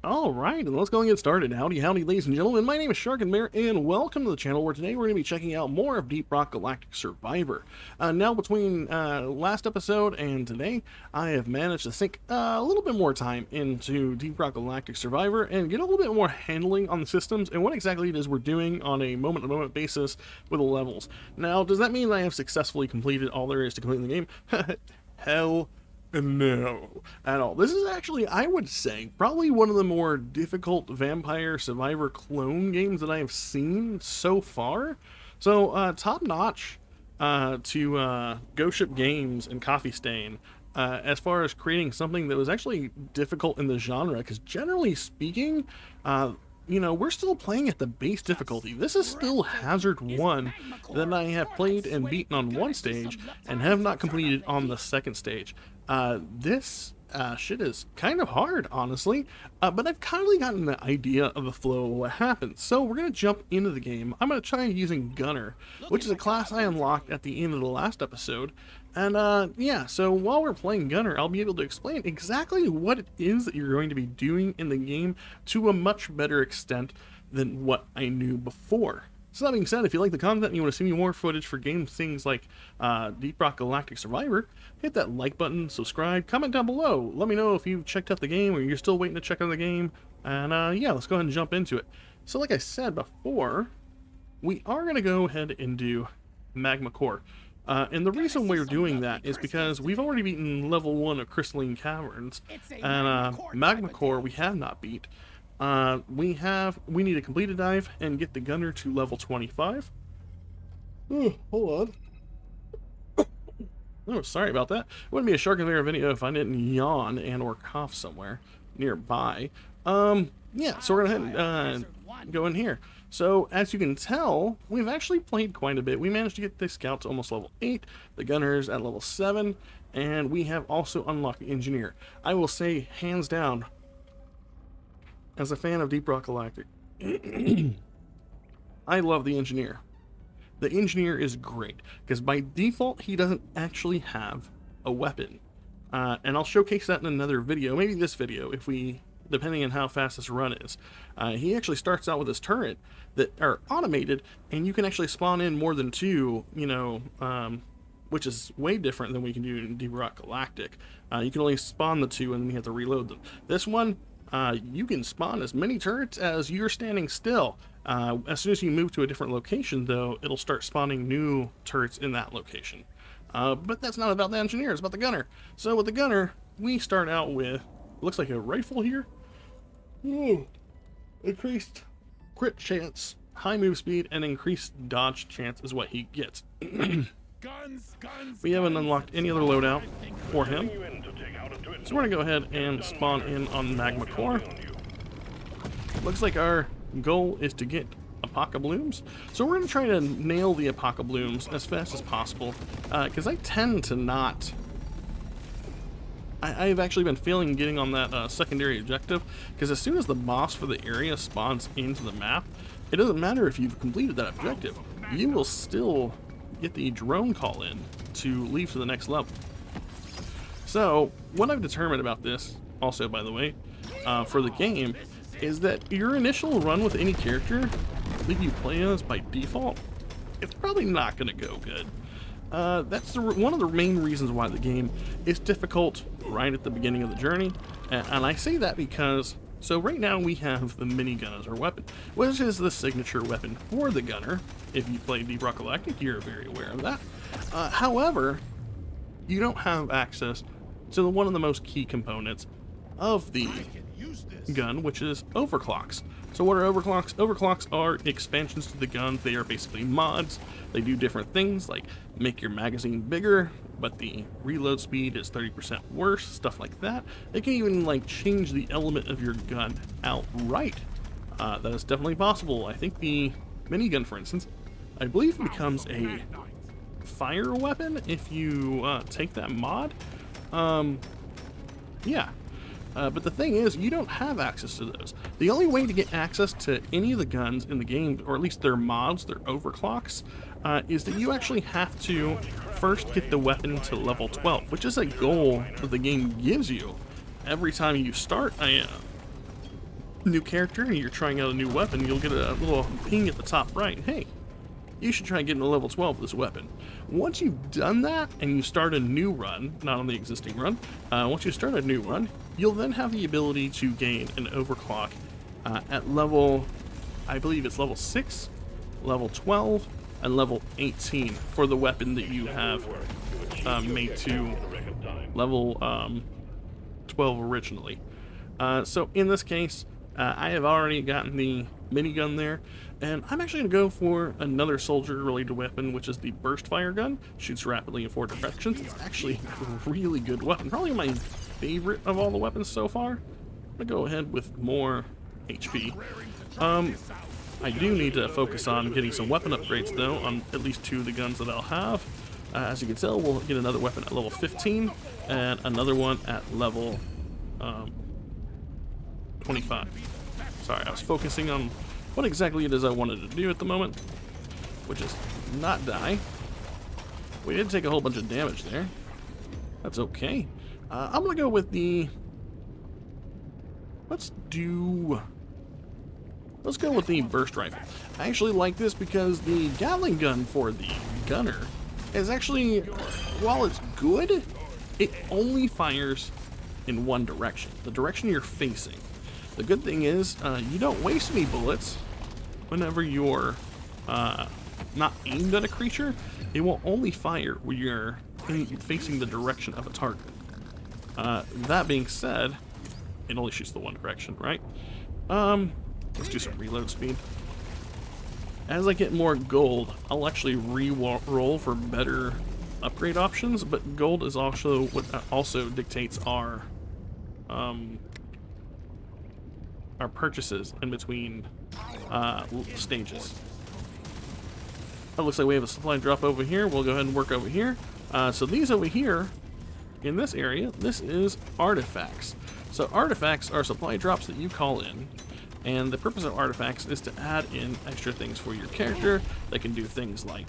Alright, and let's go and get started. Howdy, howdy, ladies and gentlemen. My name is Sharkinbear, and welcome to the channel where today we're going to be checking out more of Deep Rock Galactic Survivor. Now, between last episode and today, I have managed to sink a little bit more time into Deep Rock Galactic Survivor and get a little bit more handling on the systems and what exactly it is we're doing on a moment-to-moment basis with the levels. Now, does that mean I have successfully completed all there is to complete the game? Hell no, at all. This is actually, I would say, probably one of the more difficult Vampire Survivor clone games that I have seen so far. So, top notch to Ghost Ship Games and Coffee Stain as far as creating something that was actually difficult in the genre, because generally speaking, you know, we're still playing at the base difficulty. This is still Hazard 1 that I have played and beaten on one stage and have not completed on the second stage. This shit is kind of hard, honestly, but I've kind of gotten the idea of the flow of what happens. So we're going to jump into the game. I'm going to try using Gunner, which is a class I unlocked at the end of the last episode. And yeah, so while we're playing Gunner, I'll be able to explain exactly what it is that you're going to be doing in the game to a much better extent than what I knew before. So that being said, if you like the content and you want to see me more footage for games, things like Deep Rock Galactic Survivor, hit that like button, subscribe, comment down below. Let me know if you've checked out the game or you're still waiting to check out the game. And yeah, let's go ahead and jump into it. So like I said before, we are going to go ahead and do Magma Core. And the reason we're doing that is because we've already beaten level 1 of Crystalline Caverns, and Magma Core we have not beat. We need to complete a dive and get the Gunner to level 25. Oh, hold on. Oh, sorry about that. It wouldn't be a Sharkinbear video if I didn't yawn and or cough somewhere nearby. Yeah, so we're gonna go in here. So, as you can tell, we've actually played quite a bit. We managed to get the Scout to almost level 8, the Gunner's at level 7, and we have also unlocked the Engineer. I will say, hands down, as a fan of Deep Rock Galactic, I love the Engineer. The Engineer is great, because by default, he doesn't actually have a weapon. And I'll showcase that in another video, maybe this video, if we... depending on how fast this run is. He actually starts out with his turret that are automated, and you can actually spawn in more than 2, you know, which is way different than we can do in Deep Rock Galactic. You can only spawn the 2 and then you have to reload them. This one, you can spawn as many turrets as you're standing still. As soon as you move to a different location, though, it'll start spawning new turrets in that location. But that's not about the Engineer, it's about the Gunner. So with the Gunner, we start out with, looks like a rifle here. Ooh, increased crit chance, high move speed, and increased dodge chance is what he gets. We haven't unlocked any other loadout for him, so we're gonna go ahead and spawn in on Magma Core. Looks like our goal is to get Apocablooms, so we're gonna try to nail the Apocablooms as fast as possible, because I tend to not... I've actually been failing getting on that secondary objective, because as soon as the boss for the area spawns into the map, it doesn't matter if you've completed that objective, you will still get the drone call in to leave to the next level. So, what I've determined about this, also by the way, for the game, is that your initial run with any character that you play as by default, it's probably not going to go good. That's one of the main reasons why the game is difficult right at the beginning of the journey, and I say that because, so right now we have the minigun as our weapon, which is the signature weapon for the Gunner. If you play Deep Rock Galactic, you're very aware of that. However, you don't have access to one of the most key components of the gun, which is overclocks. So what are overclocks? Overclocks are expansions to the gun. They are basically mods. They do different things like make your magazine bigger, but the reload speed is 30% worse, stuff like that. They can even like change the element of your gun outright. That is definitely possible. I think the minigun, for instance, I believe becomes a fire weapon if you take that mod. Yeah. But the thing is, you don't have access to those. The only way to get access to any of the guns in the game, or at least their mods, their overclocks, is that you actually have to first get the weapon to level 12, which is a goal that the game gives you every time you start new character and you're trying out a new weapon, you'll get a little ping at the top right. Hey, you should try getting to level 12 with this weapon. Once you've done that and you start a new run, not on the existing run, once you start a new run, you'll then have the ability to gain an overclock at level, I believe it's level 6, level 12, and level 18 for the weapon that you have made to level 12 originally. So in this case, I have already gotten the minigun there, and I'm actually going to go for another soldier-related weapon, which is the burst fire gun. Shoots rapidly in 4 directions. It's actually a really good weapon. Probably my favorite of all the weapons so far. I'm going to go ahead with more HP. I do need to focus on getting some weapon upgrades, though, on at least 2 of the guns that I'll have. As you can tell, we'll get another weapon at level 15, and another one at level 25. Sorry, I was focusing on what exactly it is I wanted to do at the moment, which is not die. We did take a whole bunch of damage there. That's okay. I'm gonna go with the... Let's go with the burst rifle. I actually like this because the Gatling gun for the gunner is actually, while it's good, it only fires in one direction, the direction you're facing. The good thing is, you don't waste any bullets whenever you're not aimed at a creature. It will only fire when you're facing the direction of a target. That being said, it only shoots the one direction, right? Let's do some reload speed. As I get more gold, I'll actually re-roll for better upgrade options, but gold is also what also dictates our purchases in between stages. It looks like we have a supply drop over here. We'll go ahead and work over here. So these over here, in this area, this is artifacts. So artifacts are supply drops that you call in, and the purpose of artifacts is to add in extra things for your character. They can do things like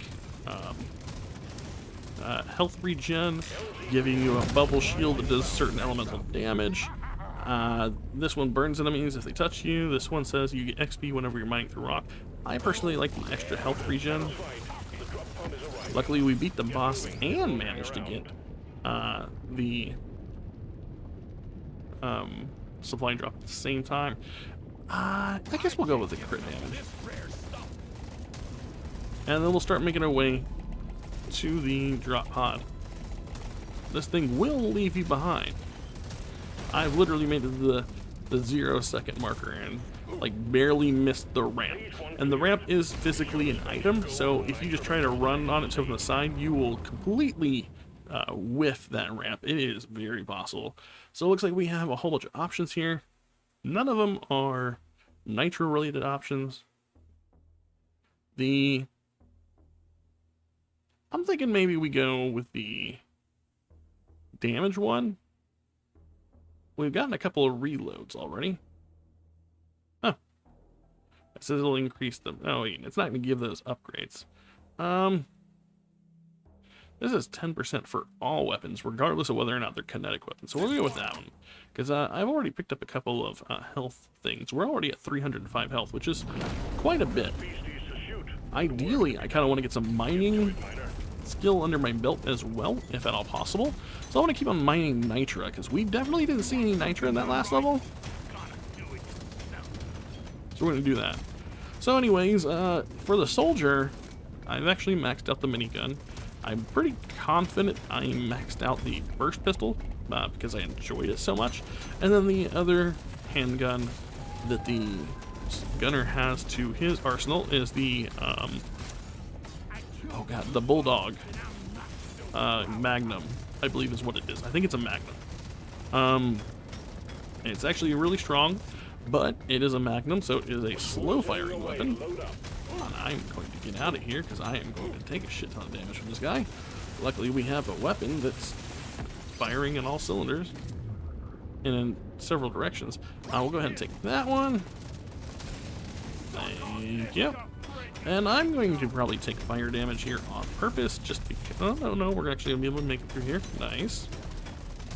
health regen, giving you a bubble shield that does certain elemental damage. This one burns enemies if they touch you. This one says you get XP whenever you're mining through rock. I personally like the extra health regen. Luckily we beat the boss and managed to get the supply drop at the same time. I guess we'll go with the crit damage. And then we'll start making our way to the drop pod. This thing will leave you behind. I've literally made it to the 0-second marker and like barely missed the ramp. And the ramp is physically an item, so if you just try to run on it from the side, you will completely whiff that ramp. It is very possible. So it looks like we have a whole bunch of options here. None of them are nitro related options. I'm thinking maybe we go with the damage one. We've gotten a couple of reloads already. Oh. It says it'll increase them. Oh, it's not going to give those upgrades. This is 10% for all weapons, regardless of whether or not they're kinetic weapons. So we'll go with that one. Because I've already picked up a couple of health things. We're already at 305 health, which is quite a bit. Ideally, I kind of want to get some mining skill under my belt as well, if at all possible. So I want to keep on mining nitra, because we definitely didn't see any nitra in that last level. So we're going to do that. So anyways, for the soldier, I've actually maxed out the minigun. I'm pretty confident I maxed out the burst pistol, because I enjoyed it so much. And then the other handgun that the gunner has to his arsenal is the, oh god, the Bulldog Magnum, I believe is what it is. I think it's a Magnum. And it's actually really strong, but it is a Magnum, so it is a slow-firing weapon. And I'm going to get out of here, because I am going to take a shit ton of damage from this guy. Luckily, we have a weapon that's firing in all cylinders and in several directions. We'll go ahead and take that one. Thank you. And I'm going to probably take fire damage here on purpose, just because... Oh, no, we're actually going to be able to make it through here. Nice.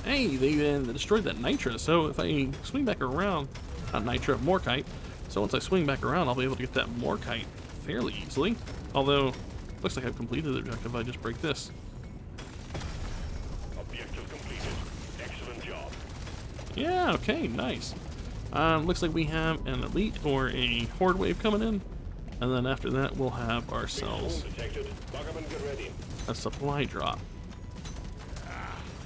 Hey, they destroyed that nitra, so if I swing back around, not nitro, morkite. So once I swing back around, I'll be able to get that morkite fairly easily. Although, looks like I've completed the objective. I just break this. Objective completed. Excellent job. Yeah, okay, nice. Looks like we have an elite or a horde wave coming in. And then after that, we'll have ourselves a supply drop.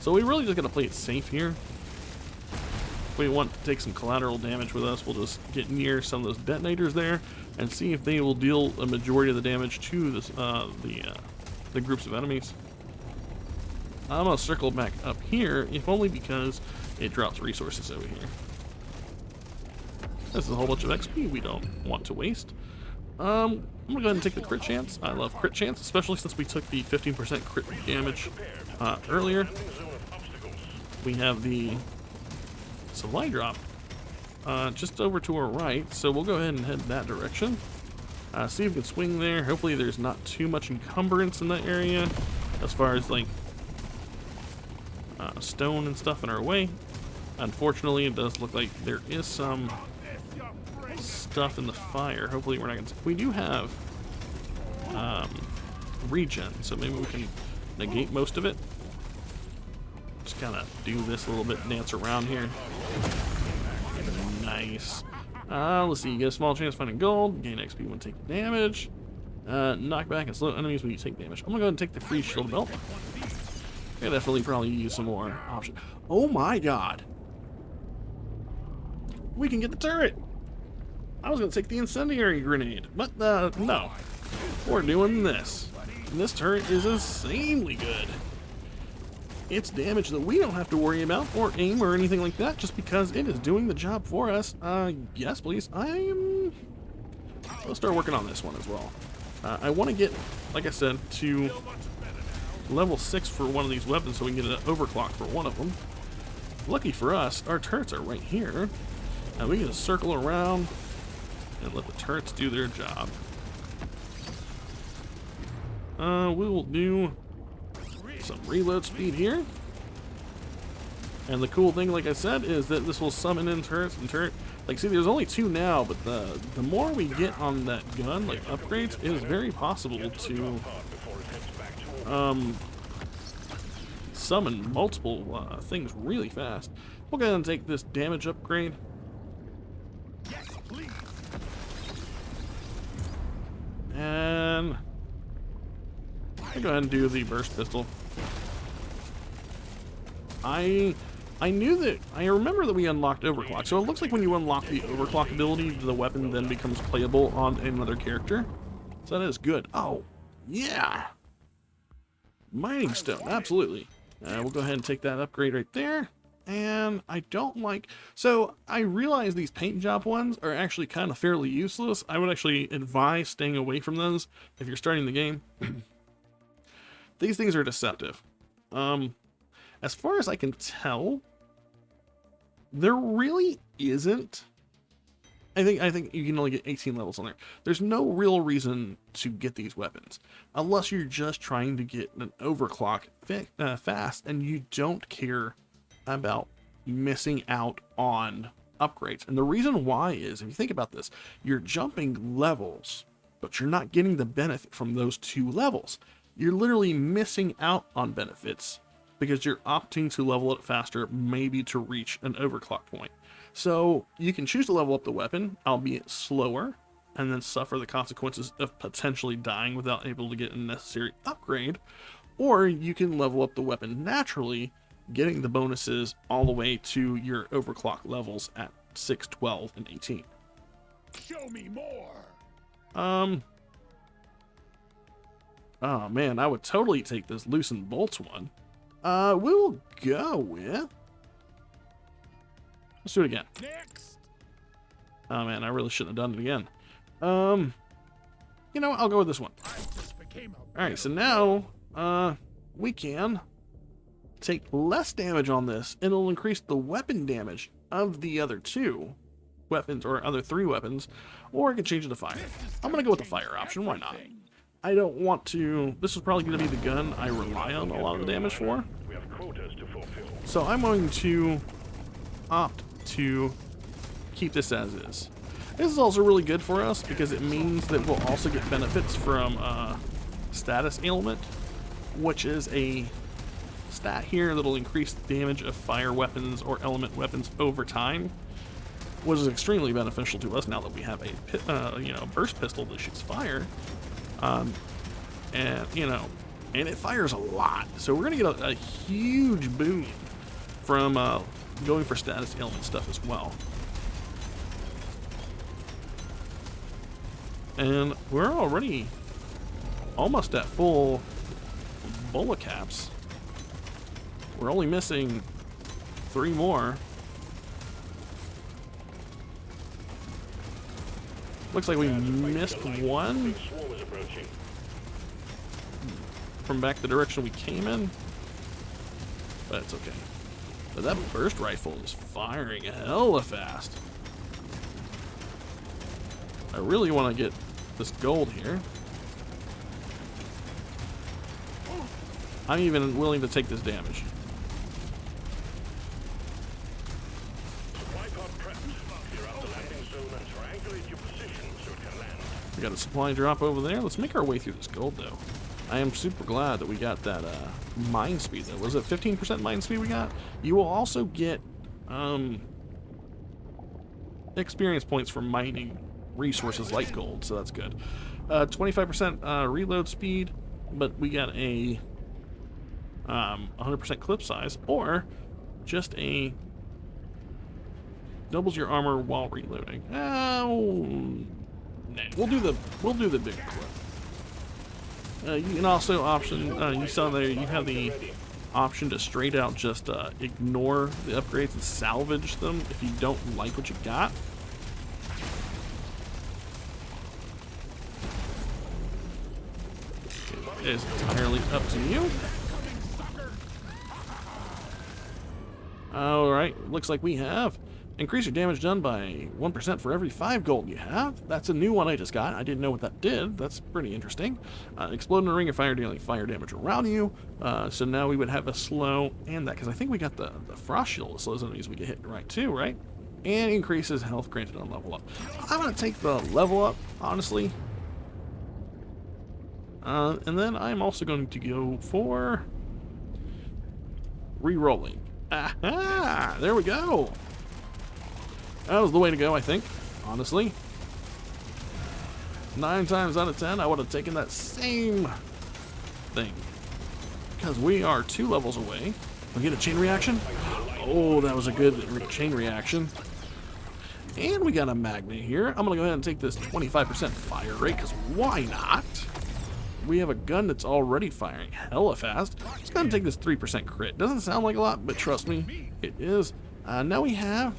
So we really just gotta play it safe here. If we want to take some collateral damage with us, we'll just get near some of those detonators there and see if they will deal a majority of the damage to this, the groups of enemies. I'm gonna circle back up here, if only because it drops resources over here. This is a whole bunch of XP we don't want to waste. I'm gonna go ahead and take the crit chance. I love crit chance, especially since we took the 15% crit damage earlier. We have the supply drop just over to our right, so we'll go ahead and head that direction. See if we can swing there. Hopefully there's not too much encumbrance in that area as far as like stone and stuff in our way. Unfortunately, it does look like there is some stuff in the fire. Hopefully we're not gonna... We do have regen, so maybe we can negate most of it. Just kind of do this a little bit, dance around here. Nice. Let's see, you get a small chance of finding gold, gain XP when taking damage, knock back and slow enemies when you take damage. I'm gonna go ahead and take the free shield belt. I definitely probably use some more options. Oh my god! We can get the turret! I was gonna take the incendiary grenade, but no. We're doing this. And this turret is insanely good. It's damage that we don't have to worry about or aim or anything like that, just because it is doing the job for us. Yes, please. Let's start working on this one as well. I want to get, like I said, to level 6 for one of these weapons so we can get an overclock for one of them. Lucky for us, our turrets are right here. And we can just circle around and let the turrets do their job. We will do some reload speed here. And the cool thing, like I said, is that this will summon in turrets and turret. Like, see, there's only 2 now, but the more we get on that gun, like upgrades, it is very possible to summon multiple things really fast. We'll go ahead and take this damage upgrade. And I'll go ahead and do the burst pistol. I remember that we unlocked overclock, so it looks like when you unlock the overclock ability, the weapon then becomes playable on another character. So that is good. Oh, yeah! Mining stone, absolutely. We'll go ahead and take that upgrade right there. And I don't like... So, I realize these paint job ones are actually kind of fairly useless. I would actually advise staying away from those if you're starting the game. These things are deceptive. As far as I can tell, there really isn't... I think you can only get 18 levels on there. There's no real reason to get these weapons. Unless you're just trying to get an overclock fast and you don't care about missing out on upgrades. And the reason why is, if you think about this, you're jumping levels, but you're not getting the benefit from those 2 levels. You're literally missing out on benefits because you're opting to level it faster, maybe to reach an overclock point. So you can choose to level up the weapon, albeit slower, and then suffer the consequences of potentially dying without able to get a necessary upgrade, or you can level up the weapon naturally, getting the bonuses all the way to your overclock levels at 6, 12, and 18. Show me more. Oh man, I would totally take this loosen bolts one. We will go with... Let's do it again. Next. Oh man, I really shouldn't have done it again. You know what? I'll go with this one. Alright, so now, we can take less damage on this, and it'll increase the weapon damage of the other 2 weapons, or other 3 weapons, or I can change it to fire. I'm gonna go with the fire option, why not? I don't want to... This is probably going to be the gun I rely on a lot of the damage for. So I'm going to opt to keep this as is. This is also really good for us because it means that we'll also get benefits from status ailment, which is a stat here that'll increase the damage of fire weapons or element weapons over time, which is extremely beneficial to us now that we have a burst pistol that shoots fire, and it fires a lot. So we're gonna get a huge boon from going for status ailment stuff as well. And we're already almost at full bullet caps. We're only missing 3 more. Looks like we missed one from back the direction we came in, but it's okay. But that burst rifle is firing hella fast. I really want to get this gold here. I'm even willing to take this damage. We got a supply drop over there. Let's make our way through this gold, though. I am super glad that we got that mine speed, though. Was it 15% mine speed we got? You will also get experience points for mining resources like gold, so that's good. 25% reload speed, but we got a 100% clip size, or just a doubles your armor while reloading. We'll do the big clip. You can also option. You saw there. You have the option to straight out just ignore the upgrades and salvage them if you don't like what you got. It is entirely up to you. Alright, looks like we have increase your damage done by 1% for every 5 gold you have. That's a new one I just got. I didn't know what that did. That's pretty interesting. Explode in a ring of fire, dealing fire damage around you. So now we would have a slow and that, because I think we got the frost shield that slows enemies we get hit right too, right? And increases health granted on level up. I'm going to take the level up, honestly. And then I'm also going to go for re-rolling. Aha! There we go. That was the way to go, I think, honestly. 9 times out of 10, I would have taken that same thing. Because we are 2 levels away. We get a chain reaction. Oh, that was a good chain reaction. And we got a magnet here. I'm going to go ahead and take this 25% fire rate, because why not? We have a gun that's already firing hella fast. Just going to take this 3% crit. Doesn't sound like a lot, but trust me, it is. Now we have...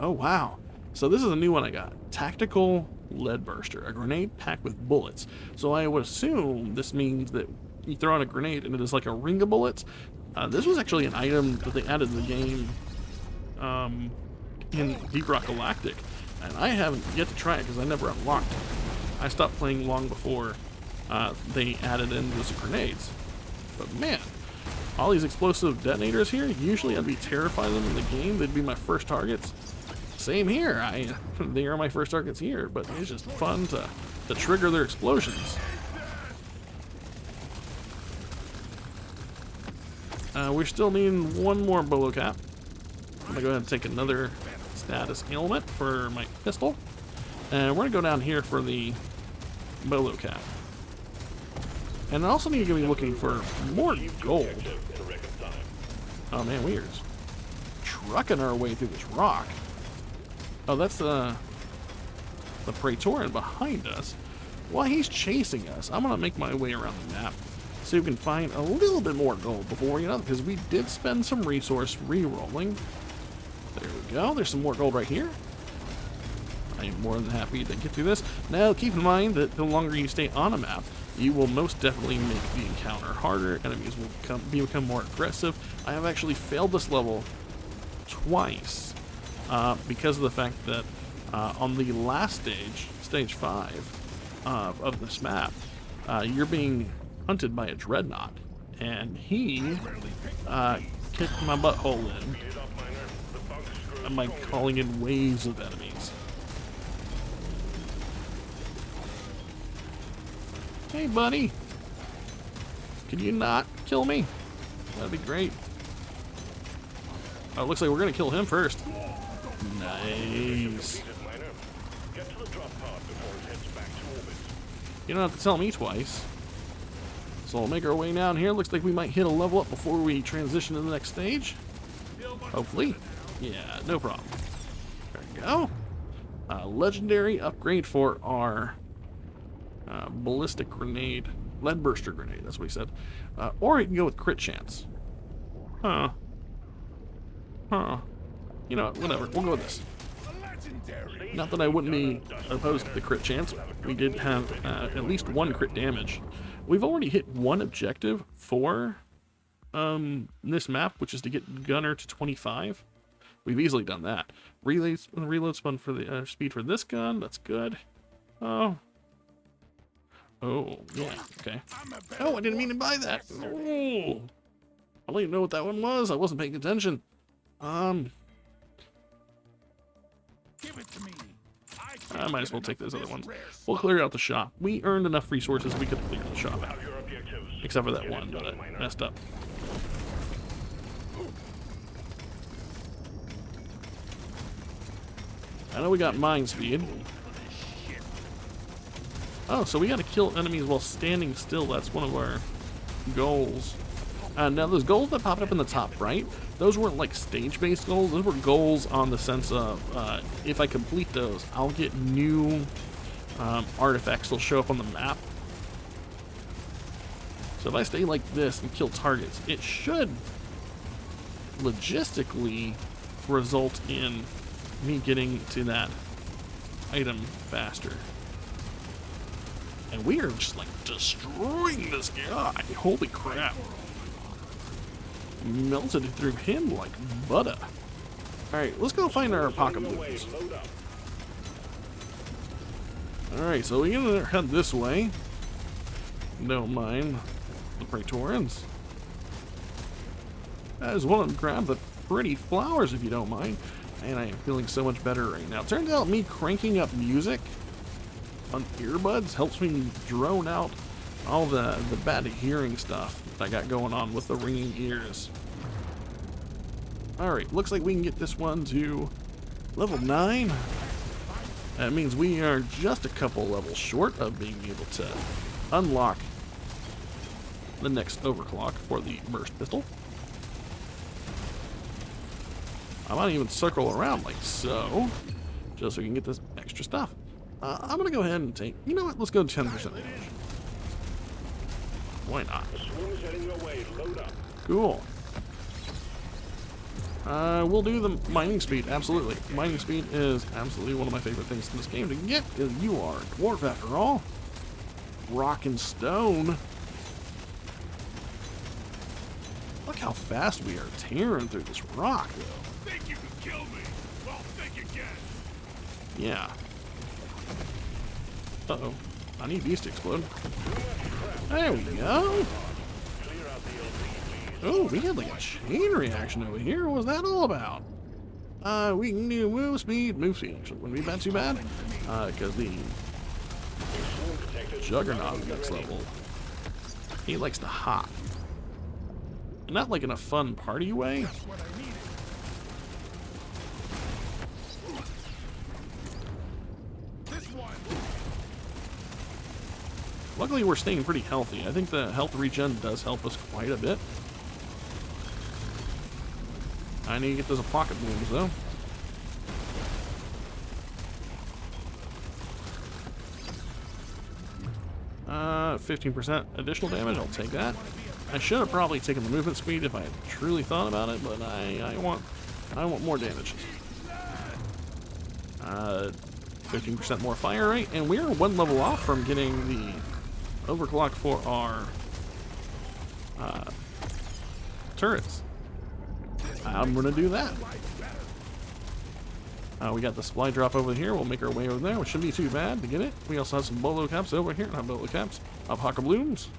Oh, wow. So this is a new one I got. Tactical lead burster. A grenade packed with bullets. So I would assume this means that you throw out a grenade and it is like a ring of bullets. This was actually an item that they added to the game in Deep Rock Galactic. And I haven't yet to try it because I never unlocked it. I stopped playing long before they added in those grenades. But man, all these explosive detonators here, usually I'd be terrified of them in the game. They'd be my first targets. Same here. They are my first targets here, but it's just fun to trigger their explosions. We're still needing 1 more bolo cap. I'm gonna go ahead and take another status ailment for my pistol, and we're gonna go down here for the bolo cap. And I also need to be looking for more gold. Oh man, we are just trucking our way through this rock. Oh, that's the Praetorian behind us. While he's chasing us, I'm going to make my way around the map so we can find a little bit more gold before, because we did spend some resource re-rolling. There we go. There's some more gold right here. I am more than happy to get through this. Now, keep in mind that the longer you stay on a map, you will most definitely make the encounter harder. Enemies will become more aggressive. I have actually failed this level twice. Because of the fact that on the last stage, stage 5 of this map, you're being hunted by a dreadnought, and he kicked my butthole in. am I calling in waves of enemies? Hey, buddy. Can you not kill me? That'd be great. Oh, it looks like we're gonna kill him first. Nice. Get to the drop pod before it heads back to orbit. You don't have to tell me twice. So we'll make our way down here. Looks like we might hit a level up before we transition to the next stage. Hopefully. Yeah, no problem. There we go. Legendary upgrade for our ballistic grenade. Lead burster grenade, that's what he said. Or you can go with crit chance. Huh. You know what, whatever. We'll go with this. Not that I wouldn't be opposed to the crit chance. We did have at least one crit damage. We've already hit one objective for this map, which is to get Gunner to 25. We've easily done that. Reload spun for the speed for this gun. That's good. Oh, yeah, okay. Oh, I didn't mean to buy that. Oh, I don't even know what that one was. I wasn't paying attention. Give it to me. I might as well take those other ones. We'll clear out the shop. We earned enough resources we could clear the shop out. Except for that one, but I messed up. I know we got mind speed. Oh, so we gotta kill enemies while standing still. That's one of our goals. Now, those goals that popped up in the top right, those weren't like stage-based goals. Those were goals on the sense of, if I complete those, I'll get new artifacts that'll show up on the map. So if I stay like this and kill targets, it should logistically result in me getting to that item faster. And we are just like destroying this guy. Holy crap. Melted through him like butter. Alright, let's go find our apocalypse. Alright, so we're gonna head this way. Don't mind the Praetorians. I just want to grab the pretty flowers if you don't mind. And I am feeling so much better right now. Turns out me cranking up music on earbuds helps me drone out all the bad hearing stuff that I got going on with the ringing ears. Alright, looks like we can get this one to level 9. That means we are just a couple levels short of being able to unlock the next overclock for the burst pistol. I might even circle around like so, just so we can get this extra stuff. I'm going to go ahead and take, you know what, let's go 10% damage. Why not? Cool. We'll do the mining speed, absolutely. Mining speed is absolutely one of my favorite things in this game to get, because you are a dwarf after all. Rock and stone. Look how fast we are tearing through this rock, though. Think you can kill me? Well, think again. Yeah. Uh-oh. I need these to explode. There we go. Oh, we had like a chain reaction over here. What was that all about? We can do move speed. Move speed actually wouldn't be too bad. Because the Juggernaut next level, he likes to hop. And not like in a fun party way. Luckily, we're staying pretty healthy. I think the health regen does help us quite a bit. I need to get those pocket blooms, though. Uh, 15% additional damage. I'll take that. I should have probably taken the movement speed if I had truly thought about it, but I want more damage. 15% more fire rate, and we are one level off from getting the overclock for our turrets. I'm gonna do that. We got the supply drop over here. We'll make our way over there, which shouldn't be too bad to get it. We also have some bolo caps over here. Not bolo caps. Alpaca blooms.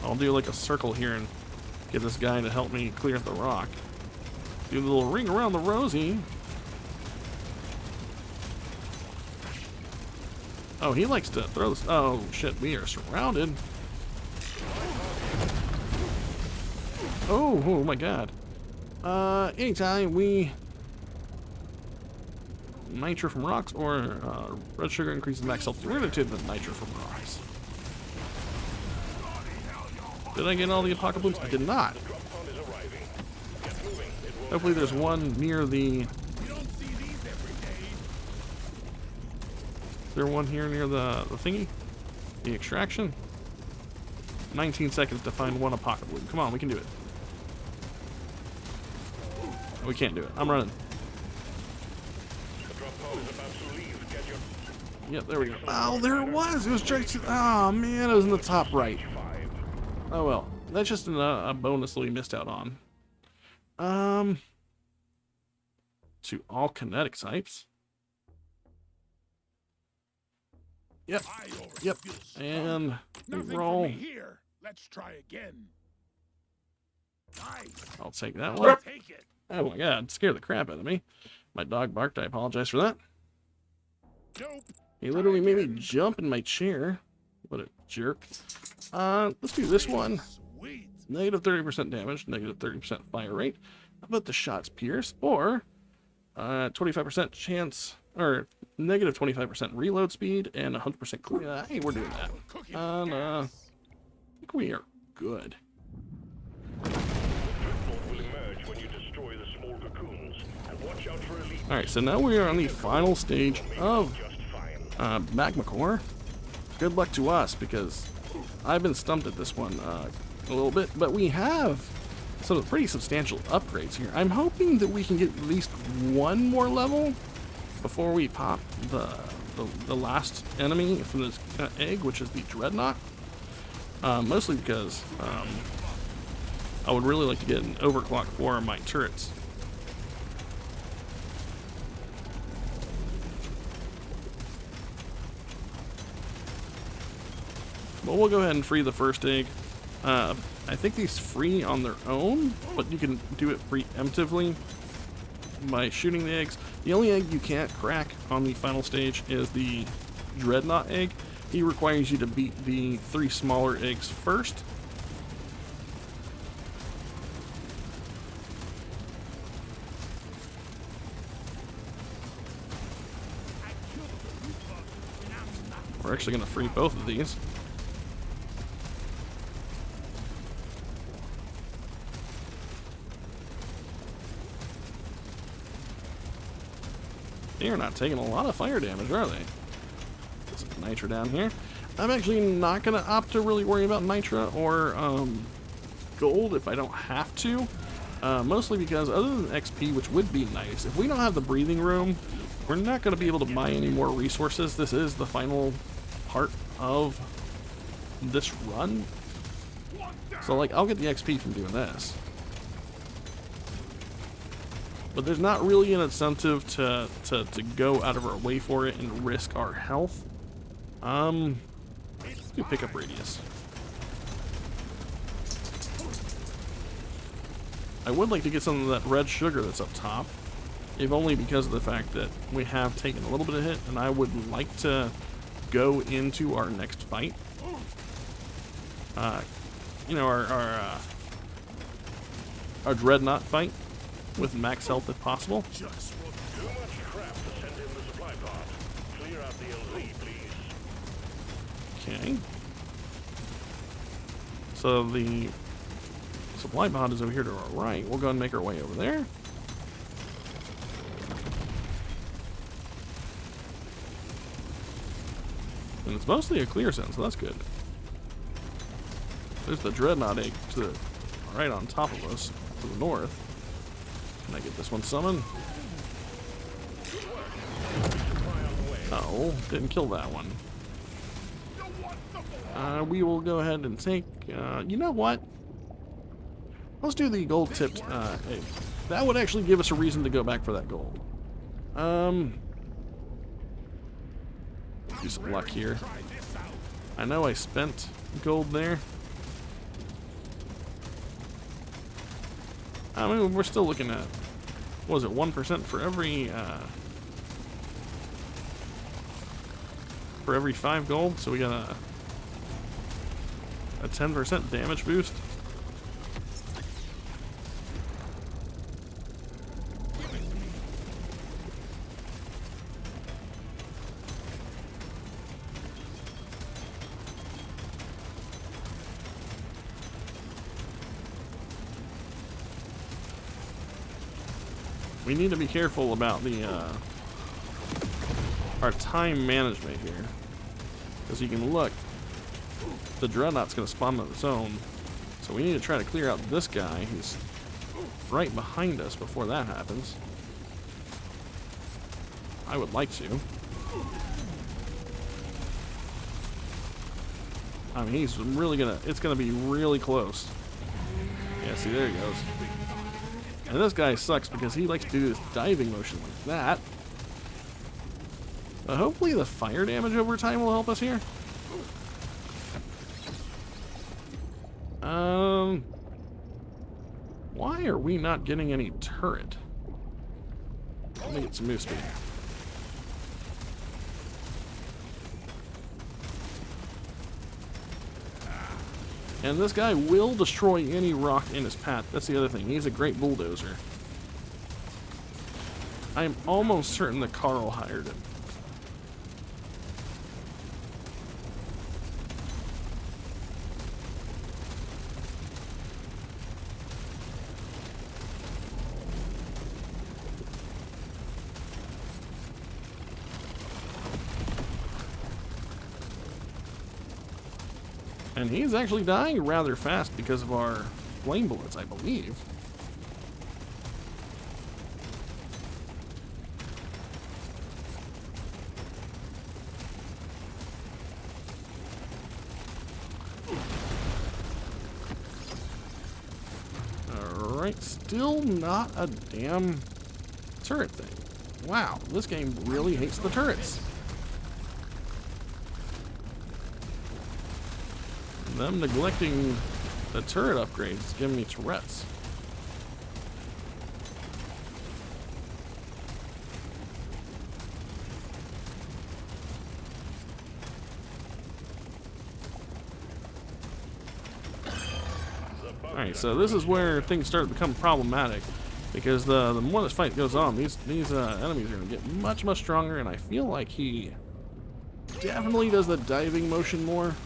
I'll do like a circle here and get this guy to help me clear the rock. Do the little ring around the rosy. Oh, he likes to throw this. Oh, shit, we are surrounded. Oh my god. Anytime we... Nitro from rocks or red sugar increases max health. We're going to do the nitro from rocks. Did I get all the apocalypse? I did not. Hopefully there's one near the... Is there one here near the thingy? The extraction? 19 seconds to find one apocalypse. Come on, we can do it. We can't do it. I'm running. Yep, there we go. Oh, there it was. It was just... Oh, man, it was in the top right. Oh, well. That's just a bonus that we missed out on. To all kinetic types. Yep. Yep. And we roll. Let's try again. Nice. I'll take that one. Take it. Oh my god, it scared the crap out of me. My dog barked. I apologize for that. Nope. He literally made me jump in my chair. What a jerk. Let's do this one. Sweet. Negative 30% damage, negative 30% fire rate. How about the shots pierce? Or 25% chance, or negative 25% reload speed and 100% clear. Hey, we're doing that. And I think we are good. Alright, so now we are on the final stage of Magma Core. Good luck to us, because I've been stumped at this one a little bit, but we have some pretty substantial upgrades here. I'm hoping that we can get at least one more level before we pop the last enemy from this egg, which is the Dreadnought. Mostly because I would really like to get an overclock for my turrets. But we'll go ahead and free the first egg. I think these free on their own, but you can do it preemptively by shooting the eggs. The only egg you can't crack on the final stage is the Dreadnought egg. He requires you to beat the 3 smaller eggs first. We're actually going to free both of these. They're not taking a lot of fire damage, are they? Get some nitro down here. I'm actually not going to opt to really worry about nitro or gold if I don't have to. Mostly because other than XP, which would be nice, if we don't have the breathing room, we're not going to be able to buy any more resources. This is the final part of this run. So, like, I'll get the XP from doing this. But there's not really an incentive to go out of our way for it and risk our health. Let's do pickup radius. I would like to get some of that red sugar that's up top, if only because of the fact that we have taken a little bit of hit, and I would like to go into our next fight. You know, our Dreadnought fight with max health if possible. Too much crap to send in the supply pod. Clear out the LZ, please. Okay. So the supply pod is over here to our right. We'll go and make our way over there. And it's mostly a clear zone, so that's good. There's the Dreadnought egg to the right on top of us, to the north. Can I get this one summoned? Oh, didn't kill that one. We will go ahead and take, you know what? Let's do the gold tipped egg. That would actually give us a reason to go back for that gold. Do some luck here. I know I spent gold there. I mean, we're still looking at, what was it, 1% for every 5 gold, so we got a 10% damage boost. We need to be careful about the our time management here, because you can look, the dreadnought's going to spawn on its own, so we need to try to clear out this guy who's right behind us before that happens. I would like to. I mean, he's really gonna, it's gonna be really close. Yeah, see, there he goes. And this guy sucks because he likes to do this diving motion like that. Hopefully the fire damage over time will help us here. Why are we not getting any turret? Let me get some move speed. And this guy will destroy any rock in his path. That's the other thing. He's a great bulldozer. I'm almost certain that Carl hired him. And he's actually dying rather fast because of our flame bullets, I believe. Alright, still not a damn turret thing. Wow, this game really hates the turrets. Them neglecting the turret upgrades is giving me Tourette's. Alright, so this is where things start to become problematic, because the more this fight goes on, these enemies are going to get much, much stronger, and I feel like he definitely does the diving motion more.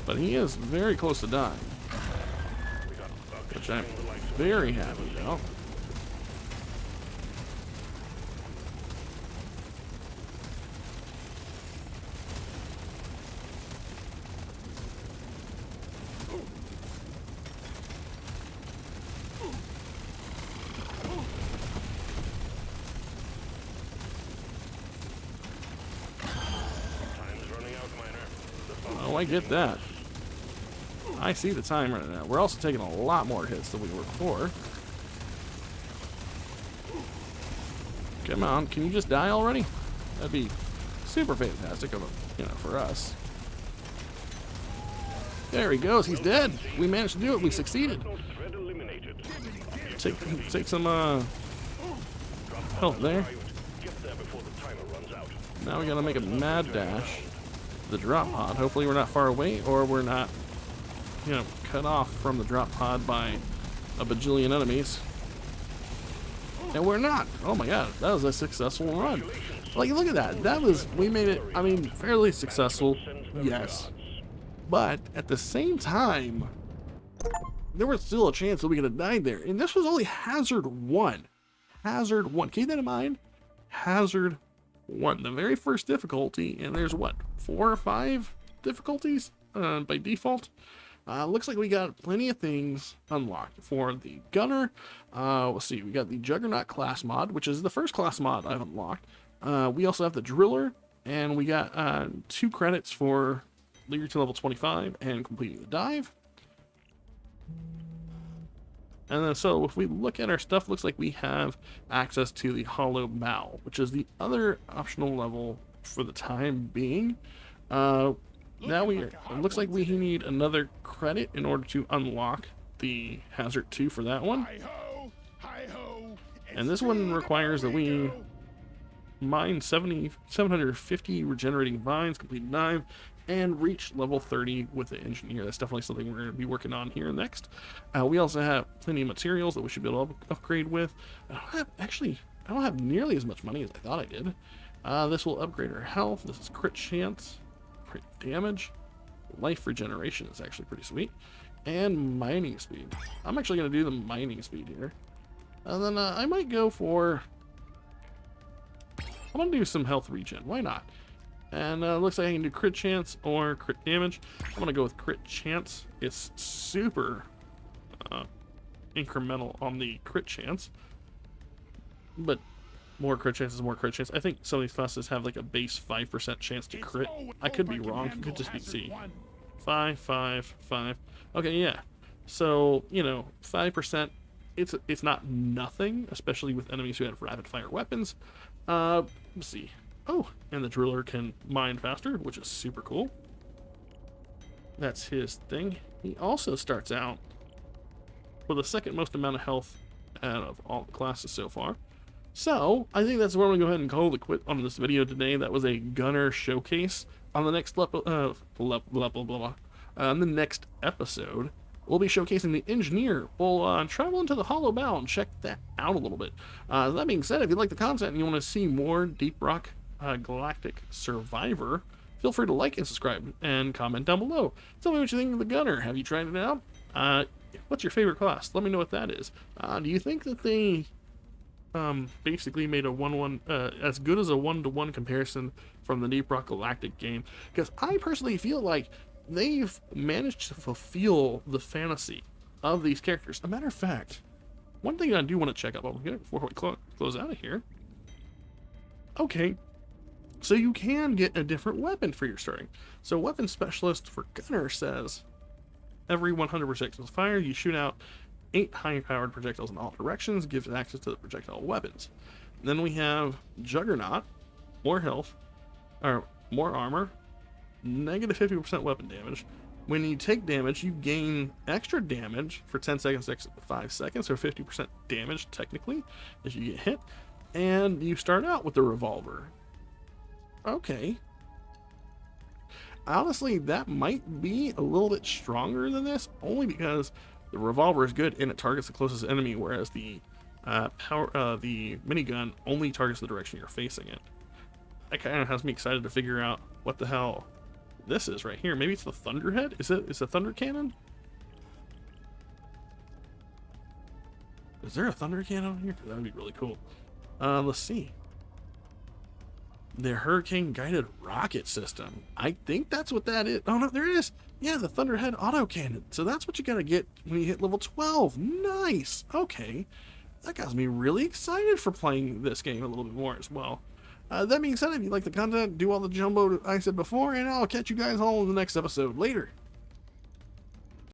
But he is very close to dying, which I'm very happy about. Oh, I get that. I see the time right now. We're also taking a lot more hits than we were before. Come on, can you just die already? That'd be super fantastic, for us. There he goes. He's dead. We managed to do it. We succeeded. Take some help there. Now we gotta make a mad dash to the drop pod. Hopefully we're not far away, or we're not, cut off from the drop pod by a bajillion enemies. And we're not. Oh my god, that was a successful run. Like, look at that. We made it, fairly successful, yes. But at the same time, there was still a chance that we could have died there. And this was only Hazard 1. Hazard 1. Keep that in mind. Hazard 1. The very first difficulty, and there's what, 4 or 5 difficulties by default? Looks like we got plenty of things unlocked for the gunner. Let's see, we got the Juggernaut class mod, which is the first class mod I've unlocked. We also have the driller, and we got 2 credits for leader to level 25 and completing the dive. And then, so if we look at our stuff, looks like we have access to the hollow bow, which is the other optional level for the time being. Now it looks like we need another credit in order to unlock the hazard 2 for that one. Hi-ho, hi-ho, And this one requires that we mine 750 regenerating vines, complete 9, and reach level 30 with the engineer. That's definitely something we're going to be working on here next. We also have plenty of materials that we should be able to upgrade with. I don't have nearly as much money as I thought I did. This will upgrade our health. This is crit chance, crit damage, life regeneration is actually pretty sweet, and mining speed. I'm actually going to do the mining speed here. And then I might go for... I'm going to do some health regen. Why not? And looks like I can do crit chance or crit damage. I'm going to go with crit chance. It's super incremental on the crit chance. But more crit chance is more crit chance. I think some of these classes have like a base 5% chance to crit. I could be wrong. It could just be C. 5, 5, 5. Okay, yeah. So, you know, 5%. It's not nothing, especially with enemies who have rapid fire weapons. Let's see. Oh, and the driller can mine faster, which is super cool. That's his thing. He also starts out with the second most amount of health out of all the classes so far. So, I think that's where I'm going to go ahead and call it quit on this video today. That was a gunner showcase. On the next on the next episode, we'll be showcasing the engineer. We'll travel into the hollow bow and check that out a little bit. That being said, if you like the content and you want to see more Deep Rock Galactic Survivor, feel free to like and subscribe and comment down below. Tell me what you think of the gunner. Have you tried it out? What's your favorite class? Let me know what that is. Do you think that they basically made a 1-1 as good as a 1-to-1 comparison from the Deep Rock Galactic game? Because I personally feel like they've managed to fulfill the fantasy of these characters. A matter of fact, one thing I do want to check out before we close out of here. Okay, so you can get a different weapon for your starting. So weapon specialist for gunner says every 100 projectiles fired, you shoot out 8 high-powered projectiles in all directions, gives access to the projectile weapons. Then we have Juggernaut, more health, or more armor, negative 50% weapon damage. When you take damage, you gain extra damage for 10 seconds, 5 seconds, or 50% damage technically if you get hit. And you start out with the revolver. Okay. Honestly, that might be a little bit stronger than this, only because the revolver is good and it targets the closest enemy, whereas the the minigun only targets the direction you're facing it. That kind of has me excited to figure out what the hell this is right here. Maybe it's the Thunderhead? Is it a Thunder Cannon? Is there a Thunder Cannon here? That would be really cool. Let's see. The Hurricane Guided Rocket System. I think that's what that is. Oh no, there it is. Yeah, the Thunderhead Autocannon. So that's what you gotta get when you hit level 12. Nice. Okay. That got me really excited for playing this game a little bit more as well. That being said, if you like the content, do all the jumbo I said before, and I'll catch you guys all in the next episode. Later.